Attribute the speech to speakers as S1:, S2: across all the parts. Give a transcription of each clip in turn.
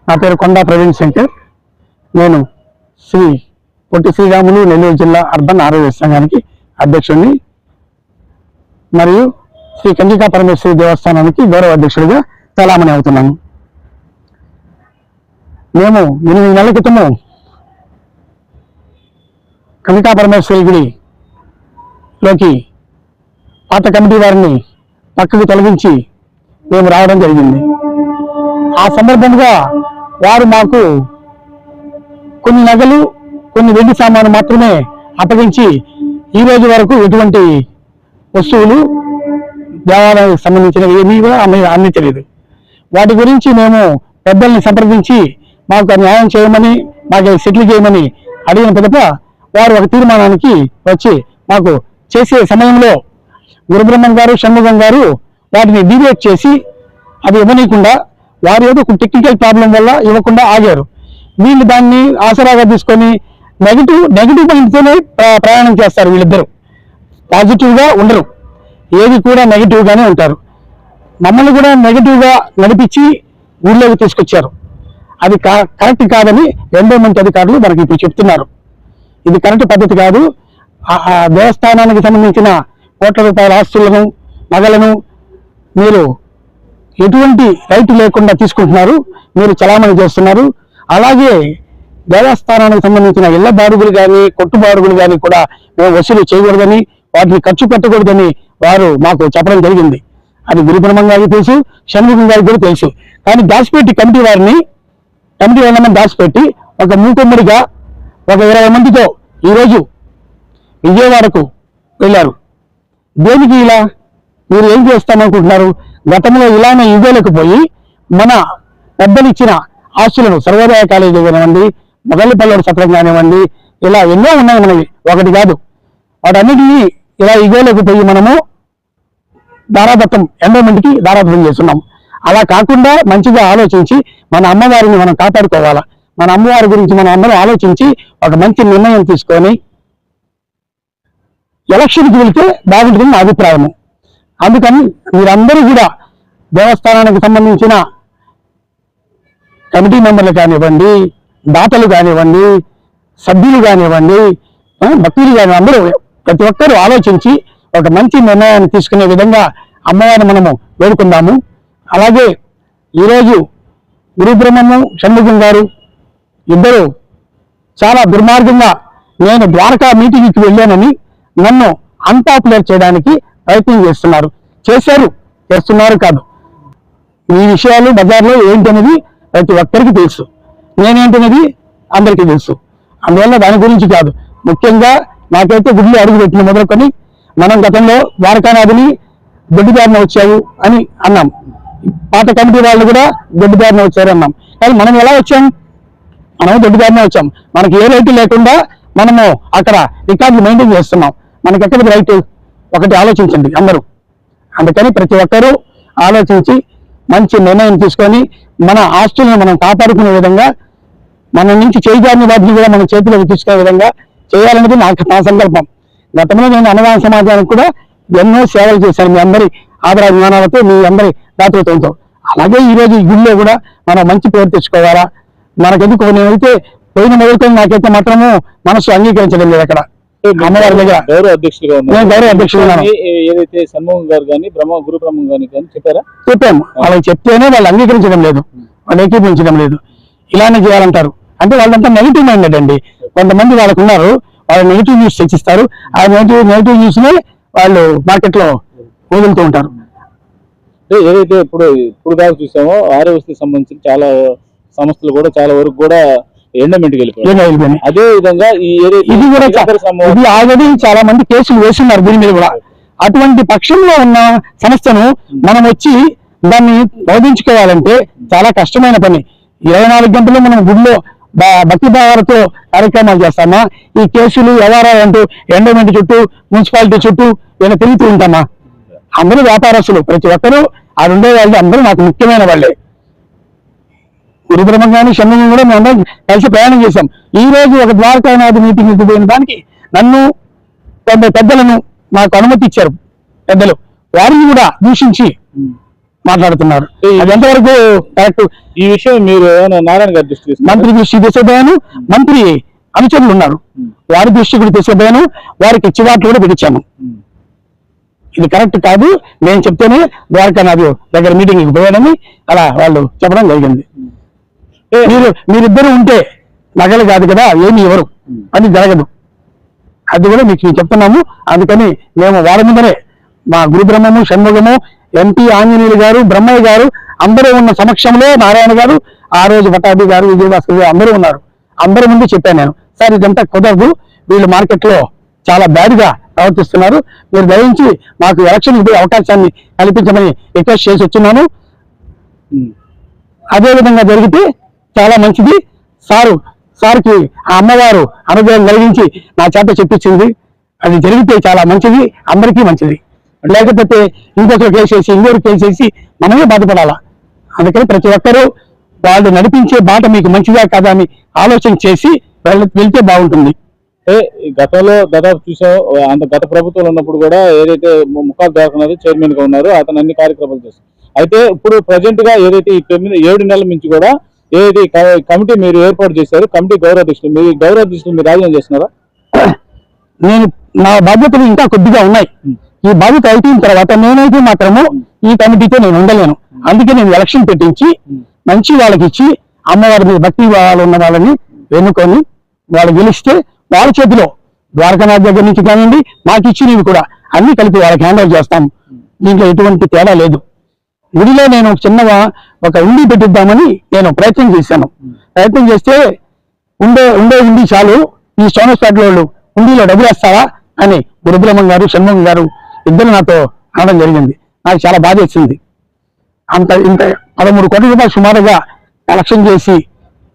S1: నా పేరు కొండా ప్రవీణ్ శంకర్. నేను శ్రీ పొట్టి శ్రీరాములు నెల్లూరు జిల్లా అర్బన్ ఆరోగ్య సంఘానికి అధ్యక్షుడిని మరియు శ్రీ కంచికా పరమేశ్వరి దేవస్థానానికి గౌరవ అధ్యక్షుడిగా చలామణి అవుతున్నాను. మేము 8 నెలల క్రితము కంచికా పరమేశ్వరి గుడిలోకి పాత కమిటీ వారిని పక్కకు తొలగించి మేము రావడం జరిగింది. ఆ సందర్భంగా వారు మాకు కొన్ని నగలు, కొన్ని వెండి సామాను మాత్రమే అప్పగించి ఈ రోజు వరకు ఎటువంటి వస్తువులు దేవాలయానికి సంబంధించినవి ఏమీ కూడా అందించలేదు. వాటి గురించి మేము పెద్దల్ని సంప్రదించి మాకు న్యాయం చేయమని, మాకు సెటిల్ చేయమని అడిగిన పిదప వారు ఒక తీర్మానానికి వచ్చి మాకు చేసే సమయంలో గురుబ్రహ్మం గారు, షణ్ముగం గారు వాటిని డీవియేట్ చేసి అది ఇవ్వనీయకుండా వారు ఏదో టెక్నికల్ ప్రాబ్లం వల్ల ఇవ్వకుండా ఆగారు. వీళ్ళు దాన్ని ఆసరాగా తీసుకొని నెగిటివ్ పాయింట్తోనే ప్రయాణం చేస్తారు. వీళ్ళిద్దరూ పాజిటివ్గా ఉండరు, ఏది కూడా నెగిటివ్గానే ఉంటారు. మమ్మల్ని కూడా నెగిటివ్గా నడిపించి ఊళ్ళోకి తీసుకొచ్చారు. అది కరెక్ట్ కాదని ఎండోమెంట్ అధికారులు మనకి ఇప్పుడు చెప్తున్నారు. ఇది కరెక్ట్ పద్ధతి కాదు. ఆ దేవస్థానానికి సంబంధించిన కోట్ల రూపాయల ఆస్తులను, నగలను మీరు ఎటువంటి రైతు లేకుండా తీసుకుంటున్నారు, మీరు చలామణి చేస్తున్నారు. అలాగే దేవస్థానానికి సంబంధించిన ఇళ్ల బాడుగులు కానీ, కొట్టు బాడుగులు కానీ కూడా మేము వసూలు చేయకూడదని, వాటిని ఖర్చు పెట్టకూడదని వారు మాకు చెప్పడం జరిగింది. అది గురుబ్రహ్మం గారికి తెలుసు, షణ్ముఖం గారికి కూడా తెలుసు. కానీ దాచిపెట్టి కమిటీ వాళ్ళని దాచిపెట్టి ఒక మూకుమ్మడిగా ఒక 20 మందితో ఈరోజు విజయవాడకు వెళ్ళారు. దేనికి ఇలా? మీరు ఏం చేస్తామనుకుంటున్నారు? గతంలో ఇలానే యుగోలకు పోయి మన పెద్దలు ఇచ్చిన ఆస్తులను, సర్వోదయ కాలేజీ కానివ్వండి, మొగల్లిపల్లెడు సత్రం కానివ్వండి, ఇలా ఎన్నో ఉన్నాయి మనవి, ఒకటి కాదు. వాటన్నిటినీ ఇలా యుగోలకు పోయి మనము దారాదత్తం, ఎండోమెంట్కి దారాదత్తం చేస్తున్నాం. అలా కాకుండా మంచిగా ఆలోచించి మన అమ్మవారిని మనం కాపాడుకోవాలా. మన అమ్మవారి గురించి మనం అందరం ఆలోచించి ఒక మంచి నిర్ణయం తీసుకొని ఎలక్షన్కి వెళితే బాగుంటుంది నా అభిప్రాయము. అందుకని మీరందరూ కూడా దేవస్థానానికి సంబంధించిన కమిటీ మెంబర్లు కానివ్వండి, దాతలు కానివ్వండి, సభ్యులు కానివ్వండి, భక్తులు కానివ్వండి, అందరూ ప్రతి ఒక్కరూ ఆలోచించి ఒక మంచి నిర్ణయాన్ని తీసుకునే విధంగా అమ్మవారిని మనము వేడుకుందాము. అలాగే ఈరోజు గురుబ్రహ్మము, షణ్ముఖం గారు ఇద్దరు చాలా దుర్మార్గంగా నేను ద్వారకా మీటింగ్కి వెళ్ళానని నన్ను అన్పాపులర్ చేయడానికి ప్రయత్నం చేస్తున్నారు కాదు. ఈ విషయాలు బజార్లో ఏంటనేది ప్రతి ఒక్కరికి తెలుసు, నేనేంటనేది అందరికీ తెలుసు. అందువల్ల దాని గురించి కాదు. ముఖ్యంగా నాకైతే గుడిలో అడుగు పెట్టిన మొదలుకొని మనం గతంలో ద్వారకానాథుని దొడ్డిదారిన వచ్చావు అని అన్నాం, పాత కమిటీ వాళ్ళు కూడా దొడ్డిదారిన వచ్చారు అన్నాం. కానీ మనం ఎలా వచ్చాం? మనం దొడ్డిదారిన వచ్చాం. మనకి ఏ రైతు లేకుండా మనము అక్కడ రికార్డులు మెయింటైన్ చేస్తున్నాం. మనకి ఎక్కడికి రైతు? ఒకటి ఆలోచించండి అందరూ. అందుకని ప్రతి ఒక్కరూ ఆలోచించి మంచి నిర్ణయం తీసుకొని మన ఆస్తులను మనం కాపాడుకునే విధంగా, మన నుంచి చేయజారిన వాటిని కూడా మనం చేతిలోకి తీసుకునే విధంగా చేయాలనేది నా సంకల్పం. గతంలో నేను అన్నదాన సమాజానికి కూడా ఎన్నో సేవలు చేశాను, మీ అందరి ఆదరాభిమానాలతో, మీ అందరి దాతృత్వంతో. అలాగే ఈరోజు ఈ గుడిలో కూడా మనం మంచి పేరు తెచ్చుకోవాలా. మనకెందుకు నేనైతే పోయిన మొదలుకొని నాకైతే మాత్రము మనసు అంగీకరించడం లేదు. అక్కడ అమ్మవారి దగ్గర
S2: గౌరవ అధ్యక్షుడిగా
S1: ఏదైతే
S2: షణ్ముఖం గారు కానీ గురుబ్రహ్మం గారు కానీ
S1: చెప్పాము. వాళ్ళకి చెప్తేనే వాళ్ళు అంగీకరించడం లేదు, వాళ్ళు ఏకీపించడం లేదు. ఇలానే చేయాలంటారు. అంటే వాళ్ళంతా నెగిటివ్ మైండెడ్ అండి. కొంతమంది వాళ్ళకు ఉన్నారు, వాళ్ళు నెగిటివ్ న్యూస్ చర్చిస్తారు. ఆ నెగిటివ్ న్యూస్ నే వాళ్ళు మార్కెట్ లో వదులుతూ ఉంటారు.
S2: ఏదైతే ఇప్పుడు దాకా చూసామో ఆరోగ్యశ్రీ సంబంధించిన చాలా సంస్థలు కూడా చాలా వరకు కూడా ఎండమెంట్కి వెళ్ళిపోయాయి. అదే విధంగా
S1: ఇది కూడా ఇది ఆల్రెడీ చాలా మంది కేసులు వేస్తున్నారు దీని మీద కూడా. అటువంటి పక్షంలో ఉన్న సంస్థను మనం వచ్చి దాన్ని బోధించుకోవాలంటే చాలా కష్టమైన పని. 24 గంటలు మనం గుడిలో భక్తి భావాలతో కార్యక్రమాలు చేస్తామా? ఈ కేసులు వ్యవహారాలు అంటూ ఎండోమెంట్ చుట్టూ, మున్సిపాలిటీ చుట్టూ ఇలా తిరుగుతూ ఉంటామా? అందరూ వ్యాపారస్తులు, ప్రతి ఒక్కరూ ఆ ఉండే వాళ్ళు అందరూ నాకు ముఖ్యమైన వాళ్ళే. గురుబ్రహ్మం కానీ, షణ్ముఖం కూడా మేము అందరం కలిసి ప్రయాణం చేశాం. ఈ రోజు ఒక ద్వారకానాథ్ మీటింగ్కి పోయిన దానికి నన్ను పెద్దలను నాకు అనుమతి ఇచ్చారు పెద్దలు, వారిని కూడా దూషించి మాట్లాడుతున్నారు. అది ఎంతవరకు కరెక్ట్?
S2: ఈ విషయం మీరు నారాయణ గారి దృష్టి
S1: మంత్రి దృష్టికి తీసుకుపోయాను, మంత్రి అనుచరులు ఉన్నారు వారి దృష్టి కూడా తీసుకుపోయాను, వారికి చివాట్లు కూడా పెట్టించాను. ఇది కరెక్ట్ కాదు, నేను చెప్తేనే ద్వారకా నాథ్ దగ్గర మీటింగ్కి పోయాడని అలా వాళ్ళు చెప్పడం జరిగింది. మీరిద్దరు ఉంటే నగలు కాదు కదా, ఏమి ఎవరు అని జరగదు. అది కూడా మీకు చెప్తున్నాము. అందుకని మేము వారి ముందరే మా గురు బ్రహ్మము, షణ్ముఖము, ఎంపీ ఆంజనేయులు గారు, బ్రహ్మయ్య గారు అందరూ ఉన్న సమక్షంలో నారాయణ గారు, ఆ రోజు పటాభి గారు, విజయభాస్కర్ గారు అందరూ ఉన్నారు. అందరి ముందు చెప్పాను నేను, సార్ ఇదంతా కుదరదు, వీళ్ళు మార్కెట్ లో చాలా బ్యాడ్ గా ప్రవర్తిస్తున్నారు, మీరు దయించి మాకు ఎలక్షన్ అవకాశాన్ని కల్పించమని రిక్వెస్ట్ చేసి వచ్చినాను. అదే విధంగా జరిగితే చాలా మంచిది. సార్కి ఆ అమ్మవారు అనుగ్రహం కలిగించి నా చేత చెప్పించింది. అది జరిగితే చాలా మంచిది, అందరికీ మంచిది. లేకపోతే ఇంకొకరు కేసేసి ఇంకొకరు కేసేసి మనమే బాధపడాలా. అందుకని ప్రతి ఒక్కరూ వాళ్ళు నడిపించే బాట మీకు మంచిదా కాదా అని ఆలోచన చేసి వెళ్తే బాగుంటుంది.
S2: గతంలో దాదాపు చూసాం, గత ప్రభుత్వంలో ఉన్నప్పుడు కూడా ఏదైతే ముఖాలు దాకున్నది చైర్మన్ గా ఉన్నారు, అతను అన్ని కార్యక్రమాలు చేస్తారు. అయితే ఇప్పుడు ప్రజెంట్ గా ఏదైతే ఈ 7 నెలల నుంచి కూడా ఏదైతే కమిటీ మీరు ఏర్పాటు చేశారు, కమిటీ గౌరవాధ్యక్షులు, మీ గౌరవాధ్యక్షులు మీరు రాజీనామా చేస్తున్నారా?
S1: నేను నా బాధ్యతలు ఇంకా కొద్దిగా ఉన్నాయి. ఈ బాధ్యత అయిపోయిన తర్వాత నేనైతే మాత్రము ఈ కమిటీతో నేను ఉండలేను. అందుకే నేను ఎలక్షన్ పెట్టించి మంచి వాళ్ళకి ఇచ్చి అమ్మవారి మీద భక్తి భావాలు ఉన్న వాళ్ళని ఎన్నుకొని వాళ్ళు గెలిస్తే వాళ్ళ చేతిలో ద్వారకానాథ్ దగ్గర నుంచి కానివ్వండి, మాకు ఇచ్చినవి కూడా అన్ని కలిపి వాళ్ళకి హ్యాండ్ ఓవర్ చేస్తాం. దీంట్లో ఎటువంటి తేడా లేదు. గుడిలో నేను చిన్నగా ఒక ఉండి పెట్టిద్దామని నేను ప్రయత్నం చేశాను. ప్రయత్నం చేస్తే ఉండే ఉండి చాలు, ఈ సోనస్పేట వాళ్ళు ఉండిలో డబ్బులు వేస్తావా అని గురుబ్రహ్మం గారు, షణ్ముఖం గారు ఇద్దరు నాతో అనడం జరిగింది. నాకు చాలా బాధ వచ్చింది. ఇంత 13 కోట్ల రూపాయలు సుమారుగా కలెక్షన్ చేసి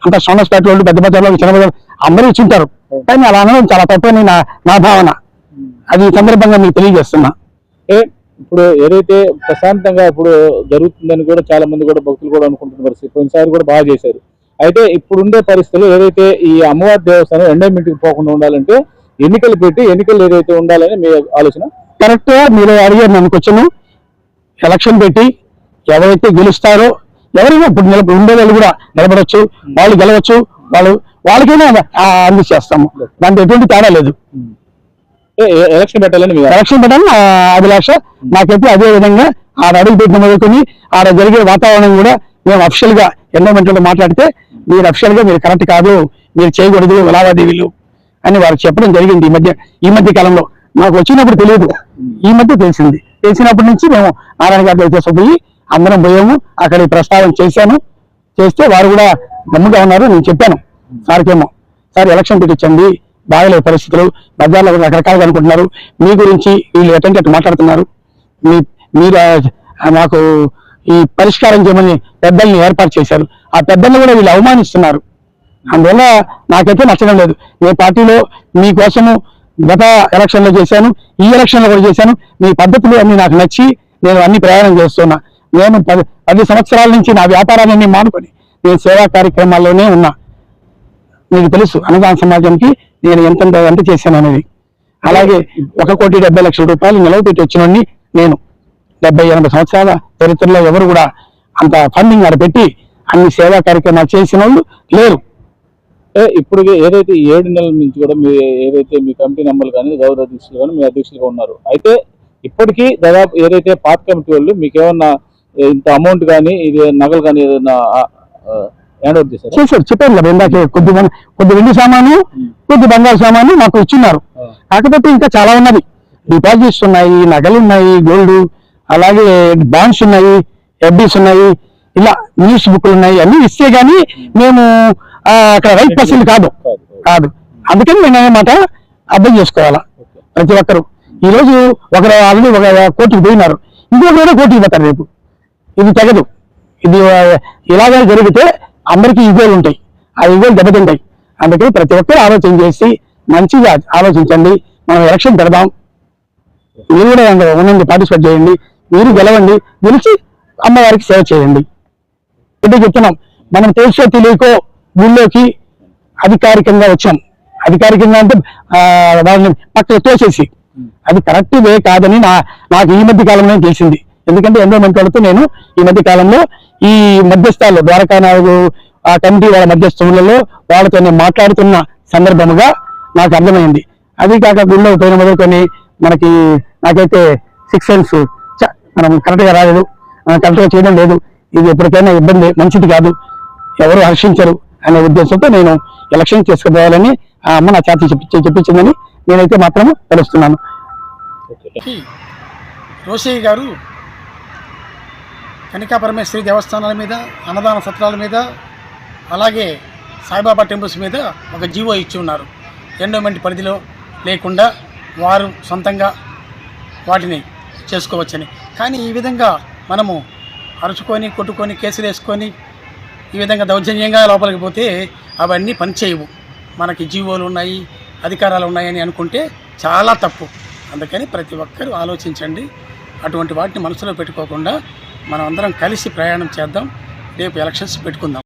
S1: అంత సోనస్పేట వాళ్ళు, పెద్ద బజార్లో, చిన్న బజార్ అందరూ ఇచ్చింటారు. కానీ అలా అనడం చాలా తప్పని నా భావన. అది ఈ సందర్భంగా మీకు తెలియజేస్తున్నా.
S2: ఇప్పుడు ఏదైతే ప్రశాంతంగా ఇప్పుడు జరుగుతుందని కూడా చాలా మంది కూడా భక్తులు కూడా అనుకుంటున్నారు. కొన్నిసార్లు కూడా బాగా చేశారు. అయితే ఇప్పుడుండే పరిస్థితులు ఏదైతే ఈ అమ్మవారి దేవస్థానం ఎండోమెంట్కి పోకుండా ఉండాలంటే ఎన్నికలు పెట్టి ఎన్నికలు ఏదైతే ఉండాలని మీ ఆలోచన?
S1: కరెక్ట్ గా మీరు అడిగారు నన్ను క్వశ్చన్. ఎలక్షన్ పెట్టి ఎవరైతే గెలుస్తారో, ఎవరైనా ఇప్పుడు ఉండే వాళ్ళు కూడా నిలబడవచ్చు, వాళ్ళు గెలవచ్చు, వాళ్ళకైనా అందించేస్తాము. దాంట్లో ఎటువంటి తేడా లేదు.
S2: ఎలక్షన్ పెట్టాలని
S1: అభిలాష. నాకైతే అదే విధంగా ఆడ అడుగు పెట్టిన మొదలుకొని ఆడ జరిగే వాతావరణం కూడా మేము అఫిషియల్ గా ఎన్విరాన్మెంట్ లో మాట్లాడితే, మీరు అఫిషియల్ గా మీరు కరెక్ట్ కాదు, మీరు చేయకూడదు లావాదేవీలు అని వారు చెప్పడం జరిగింది. ఈ మధ్య కాలంలో నాకు వచ్చినప్పుడు తెలియదు, ఈ మధ్య తెలిసింది. తెలిసినప్పటి నుంచి మేము నారాయణ గారి దగ్గర పోయి అందరం పోయాము. అక్కడ ప్రస్తావన చేస్తే వారు కూడా గమ్ముగా ఉన్నారు. నేను చెప్పాను సార్కేమో, సార్ ఎలక్షన్ పెట్టించండి, బాగలేదు పరిస్థితులు, బజార్లో రకరకాలుగా అనుకుంటున్నారు, మీ గురించి వీళ్ళు ఎట్టంటే మాట్లాడుతున్నారు, మీరు మాకు ఈ పరిష్కారం చేయమని పెద్దల్ని ఏర్పాటు చేశారు. ఆ పెద్దల్ని కూడా వీళ్ళు అవమానిస్తున్నారు. అందువల్ల నాకైతే నచ్చడం లేదు. ఏ పార్టీలో మీకోసము గత ఎలక్షన్లో చేశాను, ఈ ఎలక్షన్లో కూడా చేశాను. మీ పద్ధతులు అన్ని నాకు నచ్చి నేను అన్ని ప్రయాణం చేస్తున్నా. నేను 10 సంవత్సరాల నుంచి నా వ్యాపారాలన్నీ మానుకొని నేను సేవా కార్యక్రమాల్లోనే ఉన్నా. మీకు తెలుసు అన్నదాన సమాజానికి నేను ఎంత చేశాను అనేది. అలాగే 1,70,00,000 రూపాయలు నిలవపెట్టి వచ్చినోడిని నేను. 70-80 సంవత్సరాల చరిత్రలో ఎవరు కూడా అంత ఫండింగ్ ఆడ పెట్టి అన్ని సేవా కార్యక్రమాలు చేసిన వాళ్ళు లేరు.
S2: ఇప్పుడు ఏదైతే 7 నెలల నుంచి కూడా మీ ఏదైతే మీ కమిటీ మెంబర్లు కానీ, గౌరవ అధ్యక్షులు కానీ, మీ అధ్యక్షులుగా ఉన్నారు. అయితే ఇప్పటికీ దాదాపు ఏదైతే పాత కమిటీ వాళ్ళు మీకు ఏమన్నా ఇంత అమౌంట్ కానీ, ఇది నగలు కానీ ఏదైనా హ్యాండ్ ఓవర్
S1: చేశారు? చెప్పాను కదా ఇందాకే, కొద్ది వెండి సామాను, కొద్ది బంగారు సామాను మాకు ఇచ్చిన్నారు. కాకపోతే ఇంకా చాలా ఉన్నది. డిపాజిట్స్ ఉన్నాయి, నగలు ఉన్నాయి, గోల్డ్, అలాగే బాండ్స్ ఉన్నాయి, ఎఫ్డీస్ ఉన్నాయి, ఇలా న్యూస్ బుక్లు ఉన్నాయి. అన్ని ఇస్తే గానీ మేము అక్కడ రైట్ పర్సన్ కాదు. అందుకని నేను అన్నమాట అర్థం చేసుకోవాలా ప్రతి ఒక్కరు. ఈ రోజు ఒకరు ఆల్రెడీ ఒక కోర్టుకు పోయినారు, ఇంకొకరు కోర్టుకు పోతారు రేపు. ఇది తెగదు. ఇది ఇలాగే జరిగితే అందరికీ ఈగోలు ఉంటాయి, ఆ ఈగోలు దెబ్బతింటాయి. అందుకని ప్రతి ఒక్కరు ఆలోచన చేసి మంచిగా ఆలోచించండి. మనం ఎలక్షన్ పెడదాం, మీరు కూడా ఉండండి, పార్టిసిపేట్ చేయండి, మీరు గెలవండి, గెలిచి అమ్మవారికి సేవ చేయండి. ఇదే చెప్తున్నాం. మనం తెలుసో తెలియకో ఊళ్ళోకి అధికారికంగా వచ్చాం. అధికారికంగా అంటే వాళ్ళని పక్కన తోసేసి, అది కరెక్ట్ వే కాదని నాకు ఈ మధ్య కాలంలో తెలిసింది. ఎందుకంటే ఎండోమెంట్ వాళ్ళతో నేను ఈ మధ్య కాలంలో ఈ మధ్యస్థాలు ద్వారకా నాయుడు ఆ కమిటీ వాళ్ళ మధ్యస్థులలో వాళ్ళతో నేను మాట్లాడుతున్న సందర్భముగా నాకు అర్థమైంది. అది కాక గుళ్ళో పోయిన మొదలుకొని మనకి నాకైతే 6 సెన్స్ మనం కరెక్ట్గా రాలేదు, కరెక్ట్గా చేయడం లేదు, ఇది ఎప్పటికైనా ఇబ్బంది, మంచిది కాదు, ఎవరు హర్షించరు అనే ఉద్దేశంతో నేను ఎలక్షన్ చేసుకోవాలని ఆ అమ్మ నా చేత చెప్పించిందని నేనైతే మాత్రం తెలుస్తున్నాను.
S3: రోషయ్య గారు కనికా పరమేశ్వరి దేవస్థానాల మీద, అన్నదాన సత్రాల మీద, అలాగే సాయిబాబా టెంపుల్స్ మీద ఒక జీవో ఇచ్చి ఉన్నారు. ఎండోమెంట్ పరిధిలో లేకుండా వారు సొంతంగా వాటిని చేసుకోవచ్చని. కానీ ఈ విధంగా మనము అరుచుకొని కొట్టుకొని కేసులు వేసుకొని ఈ విధంగా దౌర్జన్యంగా లోపలికి పోతే అవన్నీ పనిచేయవు. మనకి జీవోలు ఉన్నాయి, అధికారాలు ఉన్నాయని అనుకుంటే చాలా తప్పు. అందుకని ప్రతి ఒక్కరూ ఆలోచించండి. అటువంటి వాటిని మనసులో పెట్టుకోకుండా మనం అందరం కలిసి ప్రయాణం చేద్దాం. రేపు ఎలక్షన్స్ పెట్టుకుందాం.